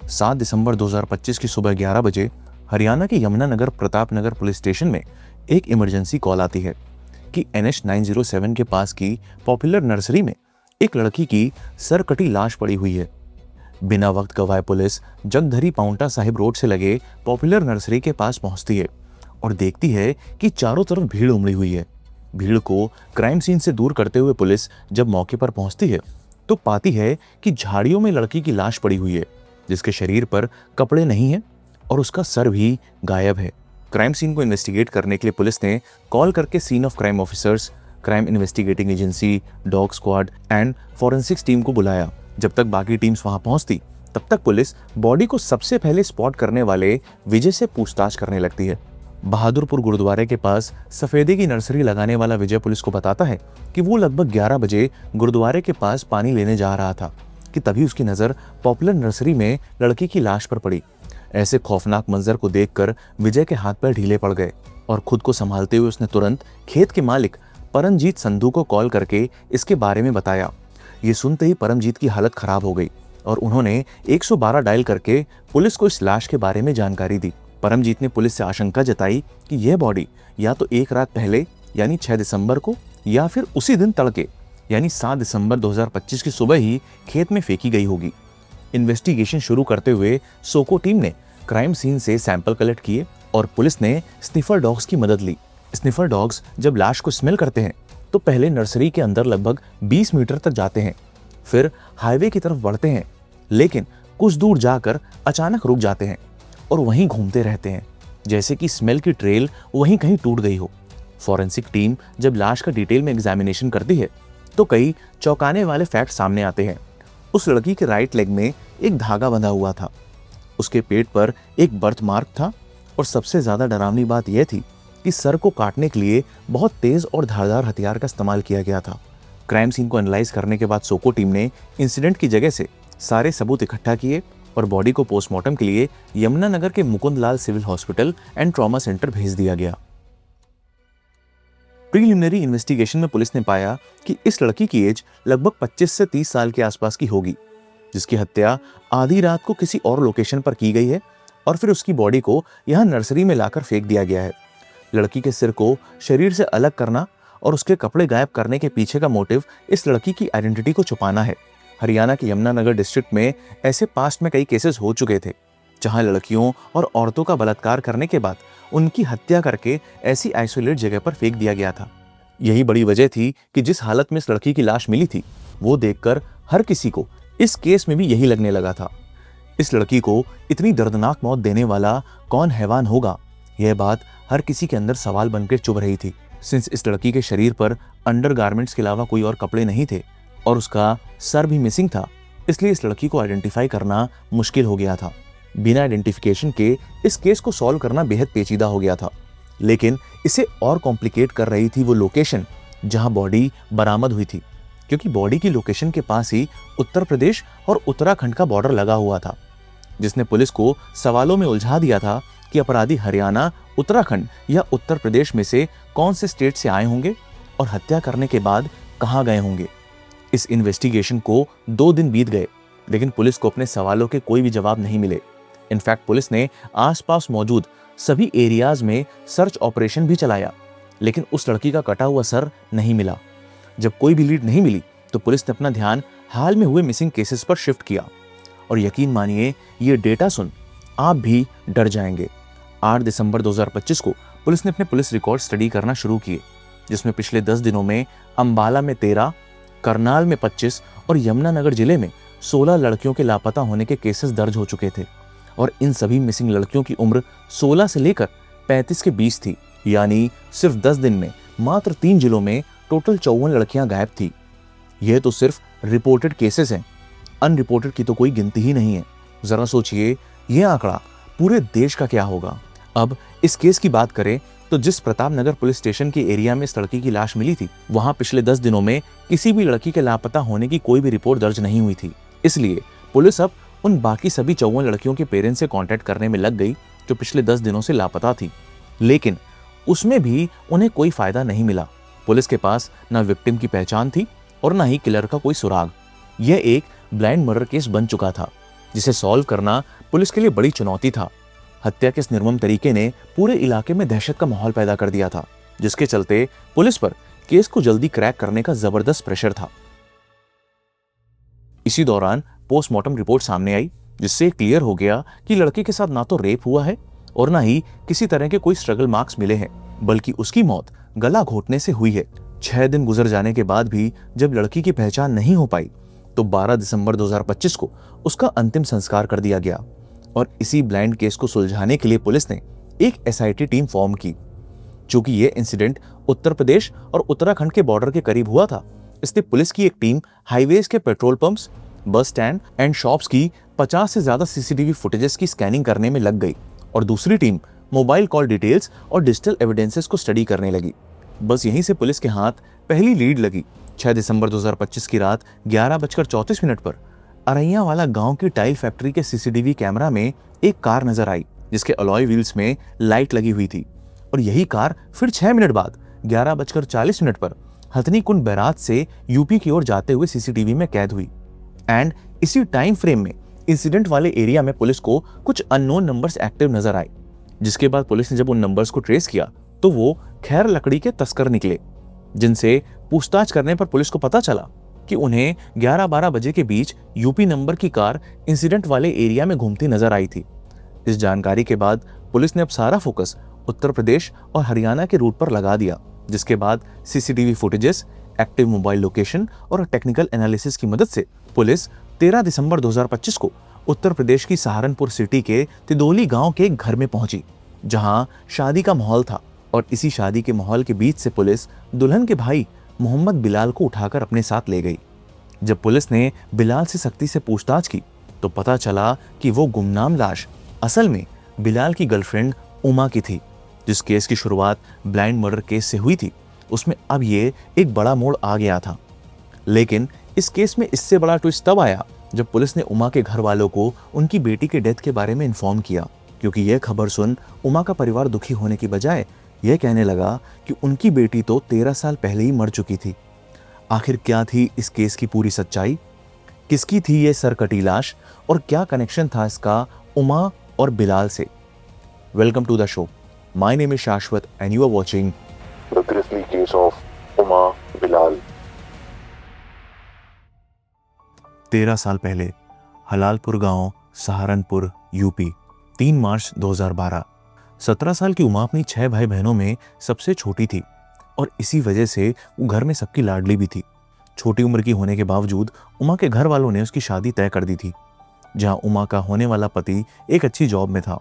7 दिसंबर 2025 की सुबह 11 बजे हरियाणा के यमुनानगर प्रतापनगर पुलिस स्टेशन में एक इमरजेंसी कॉल आती है कि NH 907 के पास की पॉपुलर नर्सरी में एक लड़की की सर कटी लाश पड़ी हुई है। बिना वक्त गवाए पुलिस जगधरी पाउंटा साहिब रोड से लगे पॉपुलर नर्सरी के पास पहुंचती है और देखती है कि चारों तरफ भीड़ उमड़ी हुई है। भीड़ को क्राइम सीन से दूर करते हुए पुलिस जब मौके पर पहुंचती है तो पाती है कि झाड़ियों में लड़की की लाश पड़ी हुई है, जिसके शरीर पर कपड़े नहीं है और उसका सर भी गायब है। क्राइम सीन को इन्वेस्टिगेट करने के लिए पुलिस ने कॉल करके scene of crime officers, crime investigating agency, dog squad and forensics team को बुलाया। जब तक बाकी टीम्स वहां पहुंचती तब तक पुलिस बॉडी को सबसे पहले स्पॉट करने वाले विजय से पूछताछ करने लगती है। बहादुरपुर गुरुद्वारे के पास सफेदे की नर्सरी लगाने वाला विजय पुलिस को बताता है कि वो लगभग 11 बजे गुरुद्वारे के पास पानी लेने जा रहा था कि तभी उसकी नजर पॉपुलर नर्सरी में लड़की की लाश पर पड़ी। ऐसे खौफनाक मंजर को देखकर विजय के हाथ पैर ढीले पड़ गए और खुद को संभालते हुए उसने तुरंत खेत के मालिक परमजीत संधू को कॉल करके इसके बारे में बताया। ये सुनते ही परमजीत की हालत खराब हो गई और उन्होंने 112 डायल करके पुलिस को इस लाश के बारे में जानकारी दी। परमजीत ने पुलिस से आशंका जताई कि यह बॉडी या तो एक रात पहले यानी 6 दिसंबर को या फिर उसी दिन तड़के यानी 7 दिसंबर 2025 की सुबह ही खेत में फेंकी गई होगी। इन्वेस्टिगेशन शुरू करते हुए सोको टीम ने क्राइम सीन से सैंपल कलेक्ट किए और पुलिस ने स्निफर डॉग्स की मदद ली। स्निफर डॉग्स जब लाश को स्मेल करते हैं तो पहले नर्सरी के अंदर लगभग 20 मीटर तक जाते हैं, फिर हाईवे की तरफ बढ़ते हैं, लेकिन कुछ दूर जाकर अचानक रुक जाते हैं और वहीं घूमते रहते हैं, जैसे कि स्मेल की ट्रेल वहीं कहीं टूट गई हो। फॉरेंसिक टीम जब लाश का डिटेल में एग्जामिनेशन करती है तो कई चौंकाने वाले फैक्ट सामने आते हैं। उस लड़की के राइट लेग में एक धागा बंधा हुआ था, उसके पेट पर एक बर्थ मार्क था और सबसे ज्यादा डरावनी बात यह थी कि सर को काटने के लिए बहुत तेज और धारदार हथियार का इस्तेमाल किया गया था। क्राइम सीन को एनालाइज करने के बाद सोको टीम ने इंसिडेंट की जगह से सारे सबूत इकट्ठा किए और बॉडी को पोस्टमार्टम के लिए यमुनानगर के Mukundlal civil hospital and trauma centre भेज दिया गया। प्रीलिमिनरी इन्वेस्टिगेशन में पुलिस ने पाया कि इस लड़की की एज लगभग 25 से 30 साल के आसपास की होगी, जिसकी हत्या आधी रात को किसी और लोकेशन पर की गई है और फिर उसकी बॉडी को यहां नर्सरी में लाकर फेंक दिया गया है। लड़की के सिर को शरीर से अलग करना और उसके कपड़े गायब करने के पीछे का मोटिव इस लड़की की आइडेंटिटी को छुपाना है। हरियाणा के यमुनानगर डिस्ट्रिक्ट में ऐसे पास्ट में कई केसेस हो चुके थे जहां लड़कियों और औरतों का बलात्कार करने के बाद उनकी हत्या करके ऐसी आइसोलेट जगह पर फेंक दिया गया था। यही बड़ी वजह थी कि जिस हालत में इस लड़की की लाश मिली थी वो देखकर हर किसी को इस केस में भी यही लगने लगा था। इस लड़की को इतनी दर्दनाक मौत देने वाला कौन हैवान होगा, यह बात हर किसी के अंदर सवाल बनकर चुभ रही थी। सिंस इस लड़की के शरीर पर अंडरगारमेंट्स के अलावा कोई और कपड़े नहीं थे और उसका सर भी मिसिंग था, इसलिए इस लड़की को आइडेंटिफाई करना मुश्किल हो गया था। बिना आइडेंटिफिकेशन के इस केस को सॉल्व करना बेहद पेचीदा हो गया था, लेकिन इसे और कॉम्प्लिकेट कर रही थी वो लोकेशन जहां बॉडी बरामद हुई थी, क्योंकि बॉडी की लोकेशन के पास ही उत्तर प्रदेश और उत्तराखंड का बॉर्डर लगा हुआ था, जिसने पुलिस को सवालों में उलझा दिया था कि अपराधी हरियाणा, उत्तराखंड या उत्तर प्रदेश में से कौन से स्टेट से आए होंगे और हत्या करने के बाद कहां गए होंगे। इस इन्वेस्टिगेशन को 2 दिन बीत गए, लेकिन पुलिस को अपने सवालों के कोई भी जवाब नहीं मिले। इनफैक्ट पुलिस ने आसपास मौजूद सभी एरियाज में सर्च ऑपरेशन भी चलाया, लेकिन उस लड़की का कटा हुआ सर नहीं मिला। जब कोई भी लीड नहीं मिली तो पुलिस ने अपना ध्यान हाल में हुए मिसिंग केसेस पर शिफ्ट किया और यकीन मानिए ये डेटा सुन आप भी डर जाएंगे। 8 दिसंबर 2025 को पुलिस ने अपने पुलिस रिकॉर्ड स्टडी करना शुरू किए, जिसमें पिछले 10 दिनों में अंबाला में 13, करनाल में 25 और यमुनानगर जिले में 16 लड़कियों के लापता होने के केसेस दर्ज हो चुके थे और इन सभी मिसिंग लड़कियों की उम्र 16 से लेकर 35 के बीच थी। यानी सिर्फ 10 दिन में मात्र 3 जिलों में टोटल 54 लड़कियां गायब थी। यह तो सिर्फ रिपोर्टेड केसेस हैं, अनरिपोर्टेड की तो कोई गिनती ही नहीं है। जरा सोचिए यह आंकड़ा पूरे देश का क्या होगा। अब इस केस की बात करें तो जिस प्रतापनगर पुलिस स्टेशन के एरिया में इस लड़की की लाश मिली थी, वहां पिछले 10 दिनों में किसी भी लड़की के लापता होने की कोई भी रिपोर्ट दर्ज नहीं हुई थी। इसलिए पुलिस अब उन बाकी सभी 54 लड़कियों के पेरेंट्स से कांटेक्ट करने में लग गई जो पिछले 10 दिनों से लापता थी, लेकिन उसमें भी उन्हें कोई फायदा नहीं मिला। पुलिस के पास न विक्टिम की पहचान थी और न ही किलर का कोई सुराग। यह एक ब्लाइंड मर्डर केस बन चुका था। जिसे सॉल्व करना पुलिस के लिए बड़ी चुनौती था। हत्या के इस निर्मम तरीके ने पूरे इलाके में दहशत का माहौल पैदा कर दिया था, जिसके चलते पुलिस पर केस को जल्दी क्रैक करने का जबरदस्त प्रेशर था। इसी दौरान पोस्टमार्टम रिपोर्ट सामने आई, जिससे क्लियर हो गया कि लड़के के साथ ना तो रेप हुआ है और ना ही किसी तरह के कोई स्ट्रगल मार्क्स मिले हैं, बल्कि उसकी मौत गला घोटने से हुई है। 6 दिन गुजर जाने के बाद भी जब लड़की की पहचान नहीं हो पाई तो 12 दिसंबर 2025 को उसका अंतिम संस्कार कर दिया गया। और इसी ब्लाइंड केस को सुलझाने के लिए पुलिस ने एक एसआईटी टीम फॉर्म की। चूंकि ये इंसिडेंट उत्तर प्रदेश और उत्तराखंड के बॉर्डर के करीब हुआ था, इसलिए पुलिस की एक टीम हाईवेज के petrol pumps, bus stand and shops की 50 से ज्यादा सीसीटीवी फुटेजेस की स्कैनिंग करने में लग गई और दूसरी टीम मोबाइल कॉल डिटेल्स और डिजिटल एविडेंसेस को स्टडी करने लगी। बस यहीं से पुलिस के हाथ पहली लीड लगी। 6 दिसंबर 2025 की रात 11:34 पर अरैया वाला गांव की टाइल फैक्ट्री के सीसीटीवी कैमरा में एक कार नजर आई, जिसके अलॉय व्हील्स में लाइट लगी हुई थी। और यही कार फिर 6 मिनट बाद 11:40 पर हथनी कुंड बैराज से यूपी की ओर जाते हुए सीसीटीवी में कैद हुई। एंड इसी टाइम फ्रेम में इंसिडेंट वाले एरिया में पुलिस को कुछ अननोन नंबर्स एक्टिव नजर आए, जिसके बाद पुलिस ने जब उन नंबर्स को ट्रेस किया तो वो खैर लकड़ी के तस्कर निकले, जिनसे पूछताछ करने पर पुलिस को पता चला कि उन्हें 11-12 बजे के बीच यूपी नंबर की कार इंसिडेंट वाले एरिया में घूमती नजर आई थी। इस जानकारी के बाद पुलिस ने अब सारा फोकस उत्तर प्रदेश और हरियाणा के रूट पर लगा दिया, जिसके बाद CCTV footages, active mobile location और टेक्निकल एनालिसिस की मदद से पुलिस 13 दिसंबर 2025 को उत्तर प्रदेश की सहारनपुर सिटी के तिदोली गांव के एक घर में पहुंची, जहां शादी का माहौल था। और इसी शादी के माहौल के बीच से पुलिस दुल्हन के भाई मोहम्मद बिलाल को उठाकर अपने साथ ले गई। जब पुलिस ने बिलाल से सख्ती से पूछताछ की तो पता चला कि वो गुमनाम लाश असल में बिलाल की गर्लफ्रेंड उमा की थी। जिस केस की शुरुआत ब्लाइंड मर्डर केस से हुई थी, उसमें अब ये एक बड़ा मोड़ आ गया था। लेकिन इस केस में इससे बड़ा ट्विस्ट तब आया जब पुलिस ने उमा के घर वालों को उनकी बेटी के डेथ के बारे में इन्फॉर्म किया, क्योंकि यह खबर सुन उमा का परिवार दुखी होने की बजाय यह कहने लगा कि उनकी बेटी तो 13 साल पहले ही मर चुकी थी। आखिर क्या थी इस केस की पूरी सच्चाई? किसकी थी ये सरकटी लाश और क्या कनेक्शन था इसका उमा और बिलाल से? Welcome to the show. My name is Shashwat and you are watching the grisly case of Uma Bilal. 13 साल पहले हलालपुर गांव, सहारनपुर, यूपी। 3 मार्च 2012। 17 साल की उमा अपनी 6 भाई बहनों में सबसे छोटी थी और इसी वजह से वो घर में सबकी लाडली भी थी। छोटी उम्र की होने के बावजूद उमा के घर वालों ने उसकी शादी तय कर दी थी, जहां उमा का होने वाला पति एक अच्छी जॉब में था।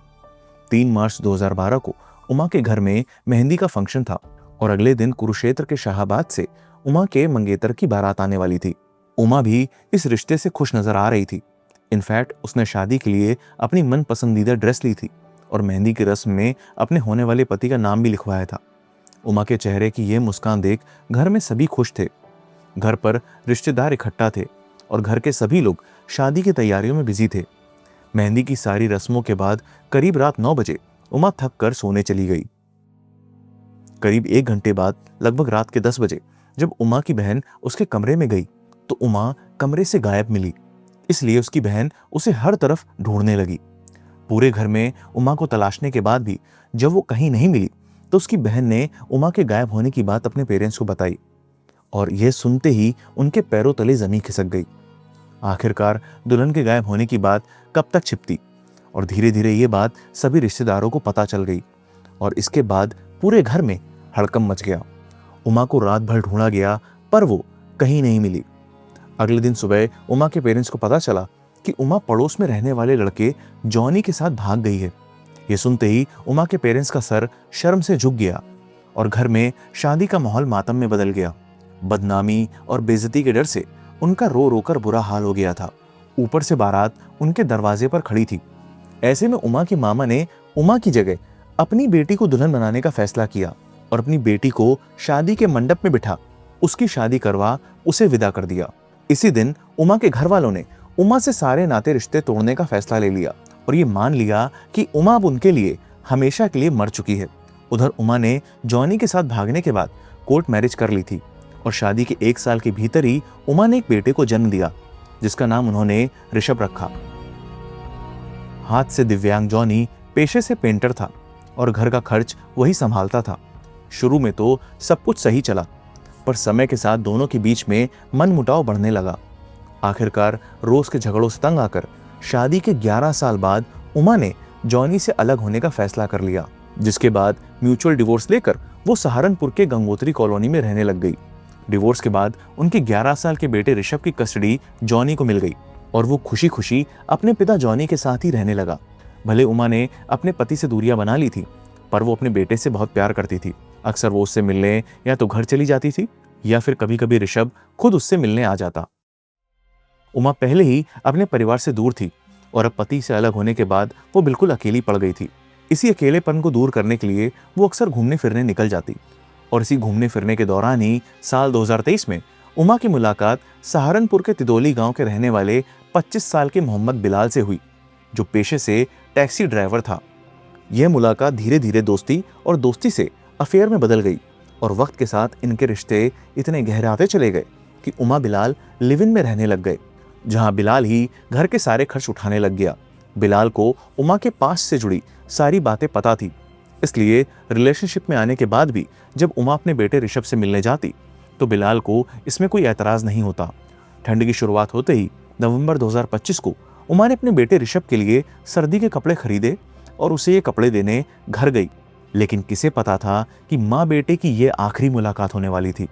3 मार्च 2012 को उमा के घर में मेहंदी का फंक्शन था और अगले दिन कुरुक्षेत्र के शाहाबाद से उमा के मंगेतर की बारात आने वाली थी। उमा भी इस रिश्ते से खुश नजर आ रही थी। इनफैक्ट उसने शादी के लिए अपनी मन पसंदीदा ड्रेस ली थी और मेहंदी की रस्म में अपने होने वाले पति का नाम भी लिखवाया था। उमा के चेहरे की यह मुस्कान देख घर में सभी खुश थे। घर पर रिश्तेदार इकट्ठा थे और घर के सभी लोग शादी की तैयारियों में बिजी थे। मेहंदी की सारी रस्मों के बाद करीब रात 9 बजे उमा थक कर सोने चली गई। करीब 1 घंटे बाद लगभग रात के 10 बजे जब उमा की बहन उसके कमरे में गई तो उमा कमरे से गायब मिली। इसलिए उसकी बहन उसे हर तरफ ढूंढने लगी। पूरे घर में उमा को तलाशने के बाद भी जब वो कहीं नहीं मिली तो उसकी बहन ने उमा के गायब होने की बात अपने पेरेंट्स को बताई और यह सुनते ही उनके पैरों तले जमीन खिसक गई। आखिरकार दुल्हन के गायब होने की बात कब तक छिपती और धीरे धीरे ये बात सभी रिश्तेदारों को पता चल गई और इसके बाद पूरे घर में हड़कंप मच गया। उमा को रात भर ढूंढा गया पर वो कहीं नहीं मिली। अगले दिन सुबह उमा के पेरेंट्स को पता चला कि उमा पड़ोस में रहने वाले लड़के जॉनी के साथ भाग गई है। ये सुनते ही उमा के पेरेंट्स का सर शर्म से झुक गया और घर में शादी का माहौल मातम में बदल गया। बदनामी और बेइज्जती के डर से उनका रो रो कर बुरा हाल हो गया था। ऊपर से बारात उनके दरवाजे पर खड़ी थी। ऐसे में उमा के मामा ने उमा की जगह अपनी बेटी को दुल्हन बनाने का फैसला किया और अपनी बेटी को शादी के मंडप में बिठा उसकी शादी करवा उसे विदा कर दिया। इसी दिन उमा के घर वालों ने उमा से सारे नाते रिश्ते तोड़ने का फैसला ले लिया और ये मान लिया कि उमा अब उनके लिए हमेशा के लिए मर चुकी है। उधर उमा ने जॉनी के साथ भागने के बाद कोर्ट मैरिज कर ली थी और शादी के 1 साल के भीतर ही उमा ने एक बेटे को जन्म दिया जिसका नाम उन्होंने ऋषभ रखा। हाथ से दिव्यांग जॉनी पेशे से पेंटर था और घर का खर्च वही संभालता था। शुरू में तो सब कुछ सही चला, पर समय के साथ दोनों के बीच में मनमुटाव बढ़ने लगा। आखिरकार रोज के झगड़ों से तंग आकर शादी के 11 साल बाद उमा ने जॉनी से अलग होने का फैसला कर लिया, जिसके बाद म्यूचुअल डिवोर्स लेकर वो सहारनपुर के गंगोत्री कॉलोनी में रहने लग गई। डिवोर्स के बाद उनके 11 साल के बेटे ऋषभ की कस्टडी जॉनी को मिल गई और वो खुशी खुशी अपने पिता जॉनी के साथ ही रहने लगा। भले उमा ने अपने पति से दूरियां बना ली थी, पर वो अपने बेटे से बहुत प्यार करती थी। अक्सर वो उससे मिलने या तो घर चली जाती थी या फिर कभी कभी ऋषभ खुद उससे मिलने आ जाता। उमा पहले ही अपने परिवार से दूर थी और अब पति से अलग होने के बाद वो बिल्कुल अकेली पड़ गई थी। इसी अकेलेपन को दूर करने के लिए वो अक्सर घूमने फिरने निकल जाती और इसी घूमने फिरने के दौरान ही साल 2023 में उमा की मुलाकात सहारनपुर के तिदोली गांव के रहने वाले 25 साल के मोहम्मद बिलाल से हुई, जो पेशे से टैक्सी ड्राइवर था। यह मुलाकात धीरे धीरे दोस्ती और दोस्ती से अफेयर में बदल गई और वक्त के साथ इनके रिश्ते इतने गहराते चले गए कि उमा बिलाल लिव इन में रहने लग गए, जहां बिलाल ही घर के सारे खर्च उठाने लग गया। बिलाल को उमा के पास से जुड़ी सारी बातें पता थी, इसलिए रिलेशनशिप में आने के बाद भी जब उमा अपने बेटे ऋषभ से मिलने जाती तो बिलाल को इसमें कोई ऐतराज नहीं होता। ठंड की शुरुआत होते ही नवंबर 2025 को उमा ने अपने बेटे ऋषभ के लिए सर्दी के कपड़े खरीदे और उसे ये कपड़े देने घर गई। लेकिन किसे पता था कि माँ बेटे की ये आखिरी मुलाकात होने वाली थी।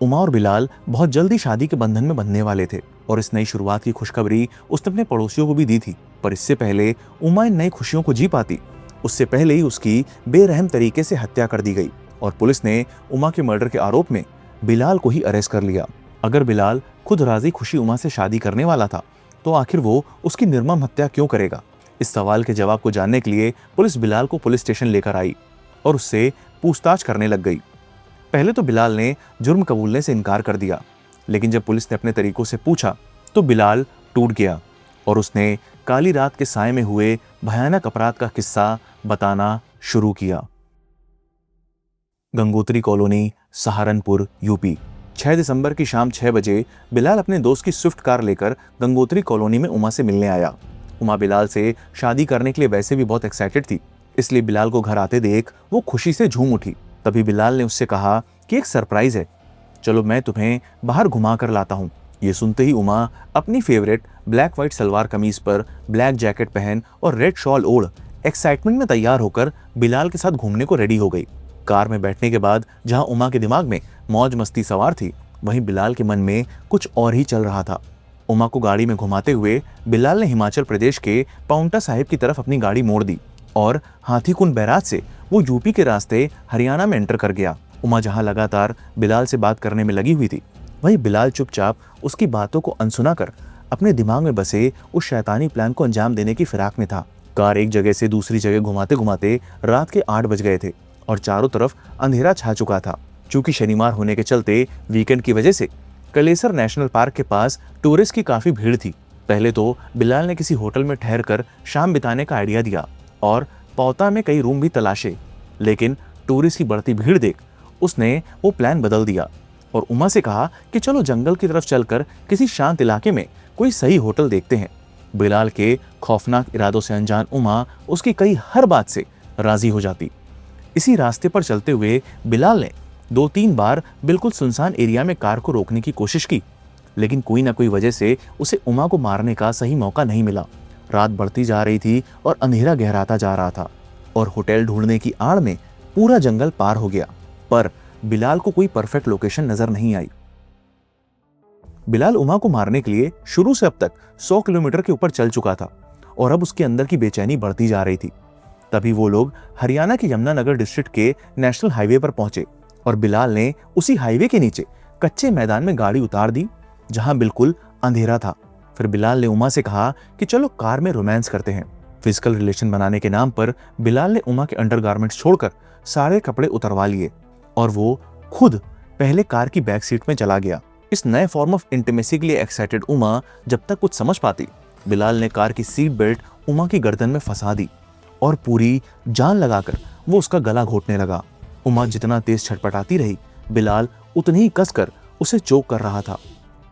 उमा और बिलाल बहुत जल्दी शादी के बंधन में बंधने वाले थे और इस नई शुरुआत की खुशखबरी उसने अपने पड़ोसियों को भी दी थी। पर इससे पहले उमा इन नई खुशियों को जी पाती, उससे पहले ही उसकी बेरहम तरीके से हत्या कर दी गई और पुलिस ने उमा के मर्डर के आरोप में बिलाल को ही अरेस्ट कर लिया। अगर बिलाल खुद राजी खुशी उमा से शादी करने वाला था तो आखिर वो उसकी निर्मम हत्या क्यों करेगा? इस सवाल के जवाब को जानने के लिए पुलिस बिलाल को पुलिस स्टेशन लेकर आई और उससे पूछताछ करने लग गई। पहले तो बिलाल ने जुर्म कबूलने से इनकार कर दिया, लेकिन जब पुलिस ने अपने तरीकों से पूछा तो बिलाल टूट गया और उसने काली रात के साए में हुए भयानक अपराध का किस्सा बताना शुरू किया। Gangotri colony, Saharanpur, UP. 6 दिसंबर की शाम 6 बजे बिलाल अपने दोस्त की स्विफ्ट कार लेकर गंगोत्री कॉलोनी में उमा से मिलने आया। उमा बिलाल से शादी करने के लिए वैसे भी बहुत एक्साइटेड थी, इसलिए बिलाल को घर आते देख वो खुशी से झूम उठी। तभी बिलाल ने उससे कहा कि एक सरप्राइज है, चलो मैं तुम्हें बाहर घुमा कर लाता हूँ। ये सुनते ही उमा अपनी favourite black white salwar kameez पर ब्लैक जैकेट पहन और रेड शॉल ओढ़ एक्साइटमेंट में तैयार होकर बिलाल के साथ घूमने को रेडी हो गई। कार में बैठने के बाद जहां उमा के दिमाग में मौज मस्ती सवार थी, वहीं बिलाल के मन में कुछ और ही चल रहा था। उमा को गाड़ी में घुमाते हुए बिलाल ने हिमाचल प्रदेश के पाउंटा साहिब की तरफ अपनी गाड़ी मोड़ दी और हाथीकुंड बैराज से वो यूपी के रास्ते हरियाणा में एंटर कर गया। उमा जहां लगातार बिलाल से बात करने में लगी हुई थी, वहीं बिलाल चुपचाप उसकी बातों को अनसुना कर अपने दिमाग में बसे उस शैतानी प्लान को अंजाम देने की फिराक में था। कार एक जगह से दूसरी जगह घुमाते घुमाते रात के 8 बज गए थे और चारों तरफ अंधेरा छा चुका था। चूंकि शनिवार होने के चलते वीकेंड की वजह से कलेसर नेशनल पार्क के पास टूरिस्ट की काफी भीड़ थी। पहले तो बिलाल ने किसी होटल में ठहर कर शाम बिताने का आइडिया दिया और पौता में कई रूम भी तलाशे, लेकिन टूरिस्ट की बढ़ती भीड़ देख उसने वो प्लान बदल दिया और उमा से कहा कि चलो जंगल की तरफ चलकर किसी शांत इलाके में कोई सही होटल देखते हैं। बिलाल के खौफनाक इरादों से अनजान उमा उसकी कई हर बात से राजी हो जाती। इसी रास्ते पर चलते हुए बिलाल ने 2-3 बार बिल्कुल सुनसान एरिया में कार को रोकने की कोशिश की, लेकिन कोई ना कोई वजह से उसे उमा को मारने का सही मौका नहीं मिला। रात बढ़ती जा रही थी और अंधेरा गहराता जा रहा था और होटल ढूंढने की आड़ में पूरा जंगल पार हो गया, पर बिलाल को कोई परफेक्ट लोकेशन नजर नहीं आई। बिलाल उमा को मारने के लिए शुरू से अब तक 100 किलोमीटर के ऊपर चल चुका था और अब उसके अंदर की बेचैनी बढ़ती जा रही थी। तभी वो लोग हरियाणा के यमुनानगर डिस्ट्रिक्ट के नेशनल हाईवे पर पहुंचे और बिलाल ने उसी हाईवे के नीचे कच्चे मैदान में गाड़ी उतार दी, जहां बिल्कुल अंधेरा था। फिर बिलाल ने उमा से कहा कि चलो कार में रोमांस करते हैं। फिजिकल रिलेशन बनाने के नाम पर बिलाल ने उमा के अंडरगारमेंट्स छोड़कर सारे कपड़े उतरवा लिए और वो खुद पहले कार की बैक सीट में चला गया। इस नए फॉर्म ऑफ इंटीमेसी के लिए एक्साइटेड उमा जब तक कुछ समझ पाती, बिलाल ने कार की सीट बेल्ट उमा की गर्दन में फंसा दी और पूरी जान लगाकर वो उसका गला घोटने लगा। उमा जितना तेज छटपटाती रही, बिलाल उतनी ही कसकर उसे चोक कर रहा था।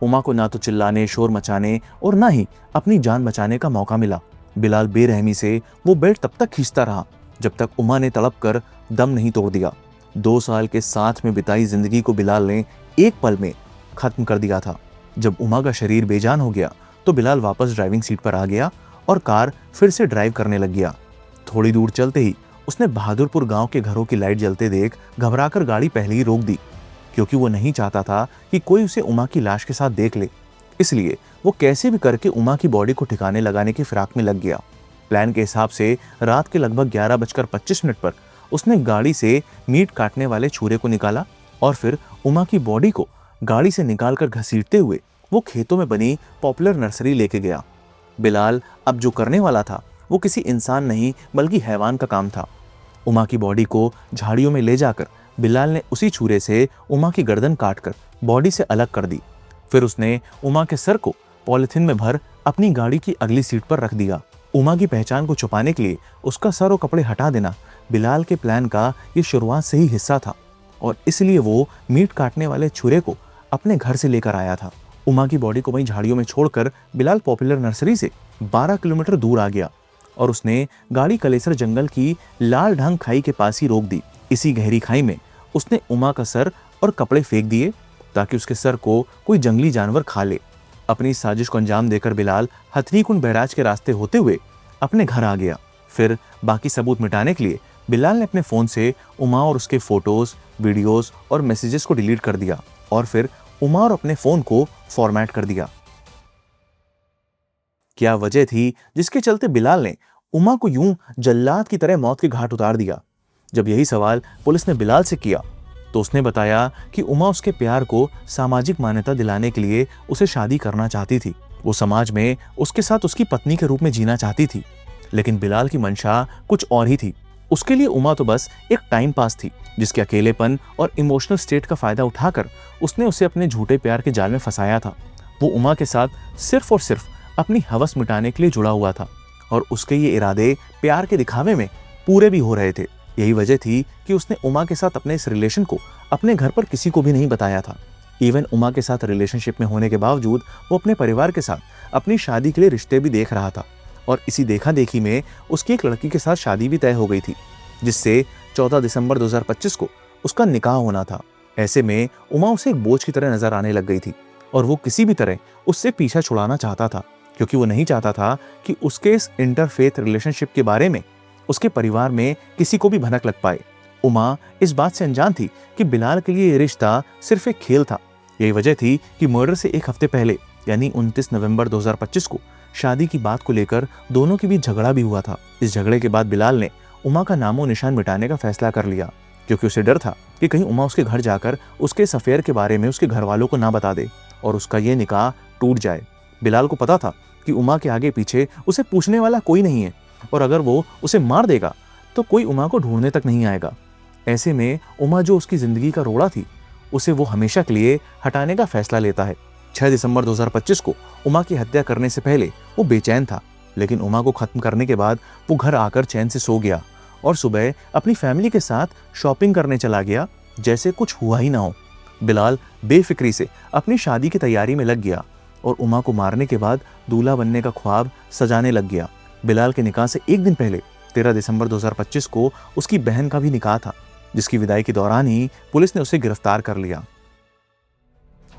उमा को ना तो चिल्लाने, शोर मचाने और ना ही अपनी जान बचाने का मौका मिला। बिलाल बेरहमी से वो बेल्ट तब तक खींचता रहा जब तक उमा ने तड़प कर दम नहीं तोड़ दिया। 2 साल के साथ में बिताई जिंदगी को बिलाल ने एक पल में खत्म कर दिया था। जब उमा का शरीर बेजान हो गया तो बिलाल वापस ड्राइविंग सीट पर आ गया और कार फिर से ड्राइव करने लग गया। थोड़ी दूर चलते ही उसने बहादुरपुर गांव के घरों की लाइट जलते देख घबराकर गाड़ी पहले ही रोक दी, क्योंकि वो नहीं चाहता था कि कोई उसे उमा की लाश के साथ देख ले। इसलिए वो कैसे भी करके उमा की बॉडी को ठिकाने लगाने की फिराक में लग गया। प्लान के हिसाब से रात के लगभग 11:25 पर उसने गाड़ी से मीट काटने वाले छुरे को निकाला और फिर उमा की बॉडी को गाड़ी से निकालकर घसीटते हुए वो खेतों में बनी पॉपुलर नर्सरी लेके गया। बिलाल अब जो करने वाला था वो किसी इंसान नहीं बल्कि हैवान का काम था। उमा की बॉडी को झाड़ियों में ले जाकर बिलाल ने उसी छुरे से उमा की गर्दन काटकर बॉडी से अलग कर दी। फिर उसने उमा के सर को पॉलिथीन में भर अपनी गाड़ी की अगली सीट पर रख दिया। उमा की पहचान को छुपाने के लिए उसका सर और कपड़े हटा देना बिलाल के प्लान का ये शुरुआत से ही हिस्सा था और इसलिए वो मीट काटने वाले छुरे को अपने घर से लेकर आया था। उमा की बॉडी को वहीं झाड़ियों में छोड़कर बिलाल पॉपुलर नर्सरी से 12 किलोमीटर दूर आ गया और उसने गाड़ी कलेसर जंगल की लाल ढंग खाई के पास ही रोक दी। इसी गहरी खाई में उसने उमा का सर और कपड़े फेंक दिए ताकि उसके सर को कोई जंगली जानवर खा ले। अपनी साजिश को अंजाम देकर बिलाल हथनीकुंड बैराज के रास्ते होते हुए अपने घर आ गया। फिर बाकी सबूत मिटाने के लिए बिलाल ने अपने फोन से उमा और उसके फोटोज, वीडियोस और मैसेजेस को डिलीट कर दिया और फिर उमा और अपने फोन को फॉर्मेट कर दिया। क्या वजह थी जिसके चलते बिलाल ने उमा को यूं जल्लाद की तरह मौत के घाट उतार दिया? जब यही सवाल पुलिस ने बिलाल से किया तो उसने बताया कि उमा उसके प्यार को सामाजिक मान्यता दिलाने के लिए उसे शादी करना चाहती थी। वो समाज में उसके साथ उसकी पत्नी के रूप में जीना चाहती थी। लेकिन बिलाल की मंशा कुछ और ही थी। उसके लिए उमा तो बस एक टाइम पास थी, जिसके अकेलेपन और इमोशनल स्टेट का फायदा उठाकर उसने उसे अपने झूठे प्यार के जाल में फंसाया था। वो उमा के साथ सिर्फ और सिर्फ अपनी हवस मिटाने के लिए जुड़ा हुआ था और उसके ये इरादे प्यार के दिखावे में पूरे भी हो रहे थे। यही वजह थी कि उसने उमा के साथ अपने इस रिलेशन को अपने घर पर किसी को भी नहीं बताया था। इवन उमा के साथ रिलेशनशिप में होने के बावजूद वो अपने परिवार के साथ अपनी शादी के लिए रिश्ते भी देख रहा था और इसी देखा देखी में उसकी एक लड़की के साथ शादी भी तय हो गई थी, जिससे 14 दिसंबर 2025 को उसका निकाह होना था। ऐसे में उमा उसे एक बोझ की तरह नजर आने लग गई थी और वो किसी भी तरह उससे पीछा छुड़ाना चाहता था, क्योंकि वो नहीं चाहता था कि उसके इस इंटरफेथ रिलेशनशिप के बारे में उसके परिवार में किसी को भी भनक लग पाए। उमा इस बात से अनजान थी कि बिलाल के लिए ये रिश्ता सिर्फ एक खेल था। यही वजह थी कि मर्डर से एक हफ्ते पहले यानी 29 नवंबर 2025 को शादी की बात को लेकर दोनों के बीच झगड़ा भी हुआ था। इस झगड़े के बाद बिलाल ने उमा का नामो निशान मिटाने का फैसला कर लिया, क्योंकि उसे डर था कि कहीं उमा उसके घर जाकर उसके इस अफेयर के बारे में उसके घर वालों को ना बता दे और उसका ये निकाह टूट जाए। बिलाल को पता था कि उमा के आगे पीछे उसे पूछने वाला कोई नहीं है और अगर वो उसे मार देगा तो कोई उमा को ढूंढने तक नहीं आएगा। ऐसे में उमा जो उसकी जिंदगी का रोड़ा थी, उसे वो हमेशा के लिए हटाने का फैसला लेता है। 6 दिसंबर 2025 को उमा की हत्या करने से पहले वो बेचैन था, लेकिन उमा को खत्म करने के बाद वो घर आकर चैन से सो गया और सुबह अपनी फैमिली के साथ शॉपिंग करने चला गया जैसे कुछ हुआ ही ना हो। बिलाल बेफिक्री से अपनी शादी की तैयारी में लग गया और उमा को मारने के बाद दूल्हा बनने का ख्वाब सजाने लग गया। बिलाल के निकाह से एक दिन पहले 13 दिसंबर 2025 को उसकी बहन का भी निकाह था, जिसकी विदाई के दौरान ही पुलिस ने उसे गिरफ्तार कर लिया।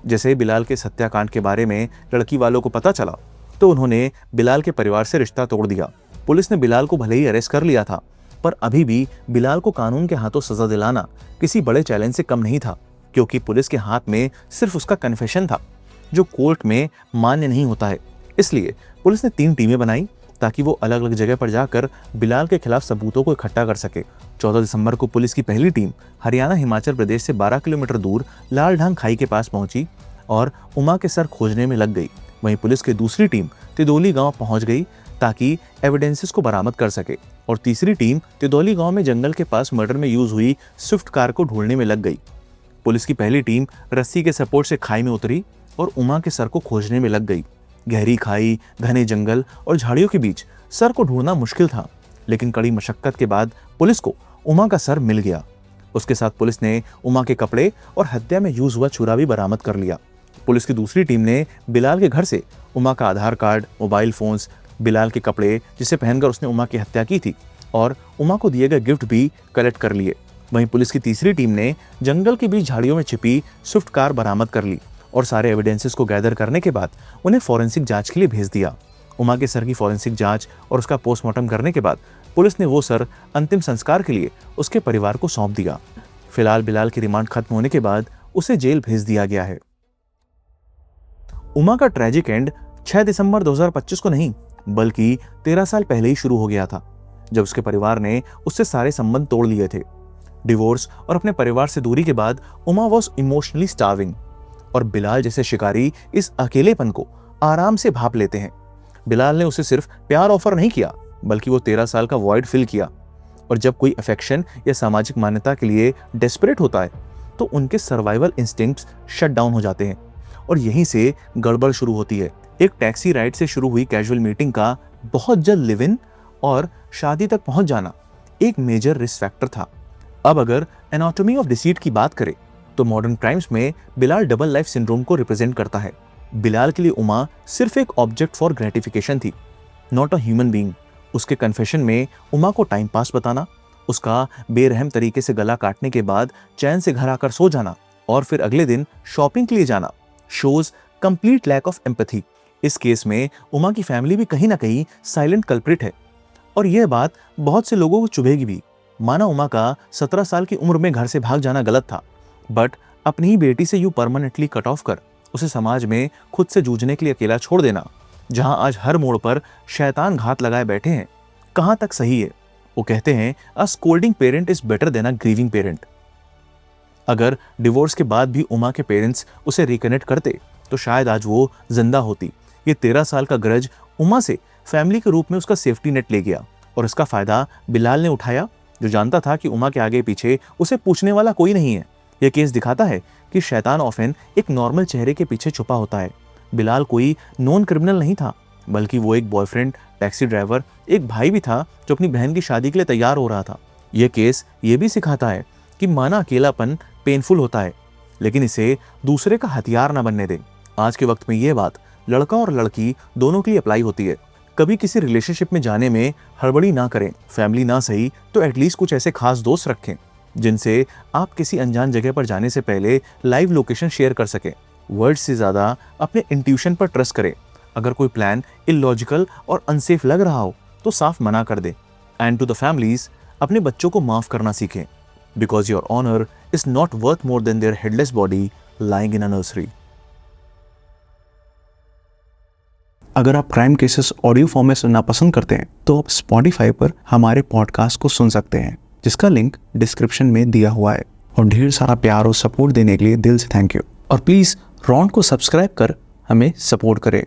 जैसे ही बिलाल के हत्याकांड के बारे में लड़की वालों को पता चला तो उन्होंने बिलाल के परिवार से रिश्ता तोड़ दिया। पुलिस ने बिलाल को भले ही अरेस्ट कर लिया था, पर अभी भी बिलाल को कानून के हाथों सजा दिलाना किसी बड़े चैलेंज से कम नहीं था, क्योंकि पुलिस के हाथ में सिर्फ उसका कन्फेशन था जो कोर्ट में मान्य नहीं होता है। इसलिए पुलिस ने 3 टीमें बनाई ताकि वो अलग अलग जगह पर जाकर बिलाल के खिलाफ सबूतों को इकट्ठा कर सके। 14 दिसंबर को पुलिस की पहली टीम हरियाणा हिमाचल प्रदेश से 12 किलोमीटर दूर लाल ढांग खाई के पास पहुंची और उमा के सर खोजने में लग गई। वहीं पुलिस की दूसरी टीम तिदोली गांव पहुंच गई ताकि एविडेंसेस को बरामद कर सके और तीसरी टीम तिदोली गांव में जंगल के पास मर्डर में यूज हुई स्विफ्ट कार को ढूंढने में लग गई। पुलिस की पहली टीम रस्सी के सपोर्ट से खाई में उतरी और उमा के सर को खोजने में लग गई। गहरी खाई, घने जंगल और झाड़ियों के बीच सर को ढूंढना मुश्किल था, लेकिन कड़ी मशक्कत के बाद पुलिस को उमा का सर मिल गया। उसके साथ पुलिस ने उमा के कपड़े और हत्या में यूज हुआ छुरा भी बरामद कर लिया। पुलिस की दूसरी टीम ने बिलाल के घर से उमा का आधार कार्ड, मोबाइल फोन्स, बिलाल के कपड़े जिसे पहनकर उसने उमा की हत्या की थी और उमा को दिए गए गिफ्ट भी कलेक्ट कर लिए। वहीं पुलिस की तीसरी टीम ने जंगल के बीच झाड़ियों में छिपी स्विफ्ट कार बरामद कर ली और सारे एविडेंसेस को गैदर करने के बाद उन्हें फॉरेंसिक जांच के लिए भेज दिया। उमा के सर की फॉरेंसिक जांच और उसका पोस्टमार्टम करने के बाद पुलिस ने वो सर अंतिम संस्कार के लिए उसके परिवार को सौंप दिया। फिलहाल बिलाल की रिमांड खत्म होने के बाद उसे जेल भेज दिया गया है। उमा का ट्रेजिक एंड 6 दिसंबर 2025 को नहीं बल्कि 13 साल पहले ही शुरू हो गया था, जब उसके परिवार ने उससे सारे संबंध तोड़ लिए थे। डिवोर्स और अपने परिवार से दूरी के बाद उमा वॉज इमोशनली स्टार्विंग और बिलाल जैसे शिकारी इस अकेलेपन को आराम से भाप लेते हैं। बिलाल ने उसे सिर्फ प्यार ऑफर नहीं किया बल्कि वो 13 साल का वॉइड फिल किया, और जब कोई अफेक्शन या सामाजिक मान्यता के लिए डेस्परेट होता है तो उनके सर्वाइवल इंस्टिंक्ट्स शट डाउन हो जाते हैं और यहीं से गड़बड़ शुरू होती है। एक टैक्सी राइड से शुरू हुई कैजुअल मीटिंग का बहुत जल्द लिव इन और शादी तक पहुंच जाना एक मेजर रिस्क फैक्टर था। अब अगर एनाटॉमी ऑफ डिसीट की बात करें तो मॉडर्न क्राइम्स में बिलाल डबल लाइफ सिंड्रोम को रिप्रेजेंट करता है। बिलाल के लिए उमा सिर्फ एक ऑब्जेक्ट फॉर ग्रेटिफिकेशन थी, नॉट अ ह्यूमन बीइंग। उसके कन्फेशन में उमा को टाइम पास बताना, उसका बेरहम तरीके से गला काटने के बाद चैन से घर आकर सो जाना और फिर अगले दिन शॉपिंग के लिए जाना shows complete lack of empathy. इस केस में उमा की फैमिली भी कहीं ना कहीं साइलेंट कल्प्रिट है और यह बात बहुत से लोगों को चुभेगी भी। माना उमा का 17 साल की उम्र में घर से भाग जाना गलत था, बट अपनी ही बेटी से यूं परमानेंटली कट ऑफ कर उसे समाज में खुद से जूझने के लिए अकेला छोड़ देना, जहां आज हर मोड़ पर शैतान घात लगाए बैठे हैं, कहां तक सही है? वो कहते हैं a scolding parent is better than a grieving parent. अगर डिवोर्स के बाद भी उमा के पेरेंट्स उसे रिकनेक्ट करते तो शायद आज वो जिंदा होती। ये 13 साल का ग्रज उमा से फैमिली के रूप में उसका सेफ्टी नेट ले गया और इसका फायदा बिलाल ने उठाया, जो जानता था कि उमा के आगे पीछे उसे पूछने वाला कोई नहीं है। यह केस दिखाता है कि शैतान ऑफन एक नॉर्मल चेहरे के पीछे छुपा होता है। बिलाल कोई नॉन क्रिमिनल नहीं था, बल्कि वो एक बॉयफ्रेंड, टैक्सी ड्राइवर, एक भाई भी था जो अपनी बहन की शादी के लिए तैयार हो रहा था। यह केस ये भी सिखाता है कि माना अकेलापन पेनफुल होता है, लेकिन इसे दूसरे का हथियार ना बनने दे। आज के वक्त में ये बात लड़का और लड़की दोनों के लिए अप्लाई होती है। कभी किसी रिलेशनशिप में जाने में हड़बड़ी ना करें। फैमिली ना सही तो एटलीस्ट कुछ ऐसे खास दोस्त रखें जिनसे आप किसी अनजान जगह पर जाने से पहले लाइव लोकेशन शेयर कर सकें। वर्ड्स से ज़्यादा अपने इंट्यूशन पर ट्रस्ट करें। अगर कोई प्लान इलॉजिकल और अनसेफ लग रहा हो तो साफ मना कर दें। एंड टू द फैमिलीज, अपने बच्चों को माफ़ करना सीखें, because your honour is not worth more than their headless body lying in a nursery. अगर आप क्राइम केसेस ऑडियो फॉर्म में सुनना पसंद करते हैं तो आप स्पॉटिफाई पर हमारे पॉडकास्ट को सुन सकते हैं, जिसका लिंक डिस्क्रिप्शन में दिया हुआ है। और ढेर सारा प्यार और सपोर्ट देने के लिए दिल से थैंक यू। और प्लीज़ रॉन्ड को सब्सक्राइब कर हमें सपोर्ट करें।